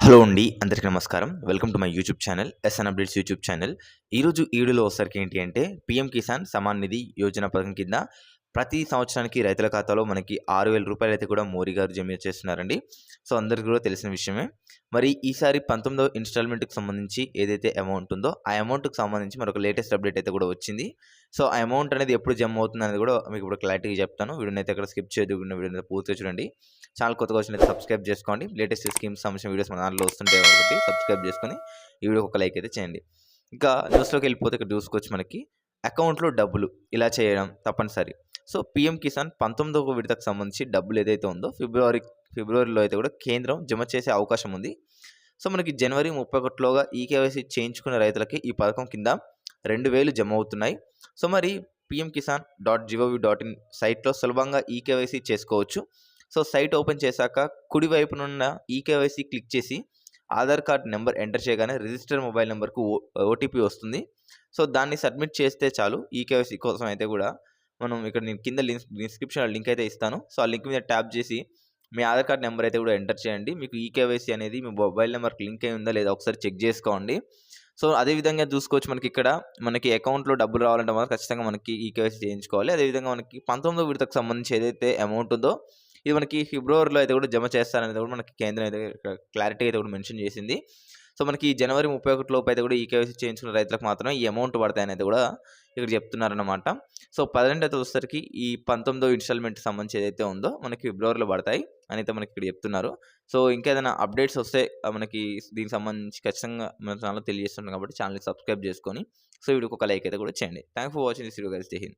Hello అండి. అందరికీ నమస్కారం. Welcome to my YouTube channel SN updates YouTube channel. ఈరోజు ఈ వీడియోలో వచ్చేసరికి ఏంటి అంటే పీఎం కిసాన్ సమాన్ నిధి యోజన పథకం కింద ప్రతి సంవత్సరానికి రైతుల ఖాతాలో మనకి రూ. 6,000 అయితే కూడా మోడీ గారు జమ చేస్తున్నారండి. సో అందరికీ కూడా తెలిసిన విషయమే. మరి ఈసారి 19వ ఇన్‌స్టాల్‌మెంట్‌కి సంబంధించి ఏదైతే అమౌంట్ ఉందో ఆ అమౌంట్‌కి సంబంధించి మరొక లేటెస్ట్ అప్డేట్ అయితే కూడా వచ్చింది. సో ఆ అమౌంట్ అనేది ఎప్పుడు జమ అవుతుందనేది కూడా మీకు ఇప్పుడు క్లారిటీగా చెప్తాను. వీడియోని అయితే ఎక్కడ స్కిప్ చేయకుండా వీడియోని అయితే పూర్తిగా చూడండి. ఛానల్ కొత్తగా వచ్చినట్లయితే సబ్స్క్రైబ్ చేసుకోండి. లేటెస్ట్ స్కీమ్స్ సంబంధించిన వీడియోస్ మన దాంట్లో వస్తుంటాయి కాబట్టి సబ్స్క్రైబ్ చేసుకొని ఈ వీడియోకి ఒక లైక్ అయితే చేయండి. ఇంకా న్యూస్‌లోకి వెళ్ళిపోతే ఇక్కడ చూసుకోవచ్చు మనకి అకౌంట్‌లో డబ్బులు ఇలా చేయడం తప్పనిసరి. సో పీఎం కిసాన్ 19వ విడతకు సంబంధించి డబ్బులు ఏదైతే ఉందో ఫిబ్రవరిలో అయితే కూడా కేంద్రం జమ చేసే అవకాశం ఉంది. సో మనకి జనవరి 31లోగా ఈకేవైసీ చేయించుకున్న రైతులకి ఈ పథకం కింద 2,000 జమ అవుతున్నాయి. సో మరి pmkisan.gov.in సైట్‌లో సులభంగా ఈకేవైసీ చేసుకోవచ్చు. సో సైట్ ఓపెన్ చేశాక కుడి వైపునున్న ఈకేవైసీ క్లిక్ చేసి ఆధార్ కార్డ్ నెంబర్ ఎంటర్ చేయగానే రిజిస్టర్ మొబైల్ నెంబర్‌కు ఓటీపీ వస్తుంది. సో దాన్ని సబ్మిట్ చేస్తే చాలు. ఈకేవైసీ కోసం అయితే కూడా మనం ఇక్కడ నేను కింద డిస్క్రిప్షన్‌లో లింక్ అయితే ఇస్తాను. సో ఆ లింక్ మీద ట్యాప్ చేసి మీ ఆధార్ కార్డ్ నెంబర్ అయితే కూడా ఎంటర్ చేయండి. మీకు ఈకేవైసీ అనేది మీ మొబైల్ నెంబర్‌కి లింక్ అయి ఉందా లేదా ఒకసారి చెక్ చేసుకోండి. సో అదే విధంగా చూసుకోవచ్చు మనకి అకౌంట్‌లో డబ్బులు రావాలంటే మాత్రం ఖచ్చితంగా మనకి ఈకేవైసీ చేయించుకోవాలి. అదేవిధంగా మనకి 19వ విడతకు సంబంధించి ఏదైతే అమౌంట్ ఉందో ఇది మనకి ఫిబ్రవరిలో అయితే కూడా జమ చేస్తారనేది కూడా మనకి కేంద్రం అయితే క్లారిటీ అయితే కూడా మెన్షన్ చేసింది. సో మనకి జనవరి 31 లోపు అయితే కూడా ఈకేవైసీ చేయించుకున్న రైతులకు మాత్రమే ఈ అమౌంట్ పడతాయనేది కూడా ఇక్కడ చెప్తున్నారన్నమాట. సో 12 అయితే వచ్చేసరికి ఈ 19వ ఇన్‌స్టాల్‌మెంట్‌కి సంబంధించి ఏదైతే ఉందో మనకి ఫిబ్రవరిలో పడతాయి అని అయితే మనకి ఇక్కడ చెప్తున్నారు. సో ఇంకేదైనా అప్డేట్స్ వస్తే మనకి దీనికి సంబంధించి ఖచ్చితంగా మన ఛానల్‌లో తెలియజేస్తున్నాం కాబట్టి ఛానల్‌ని సబ్స్క్రైబ్ చేసుకొని సో వీడియోకి ఒక లైక్ అయితే కూడా చేయండి. Thanks for watching this video guys. జై హింద్.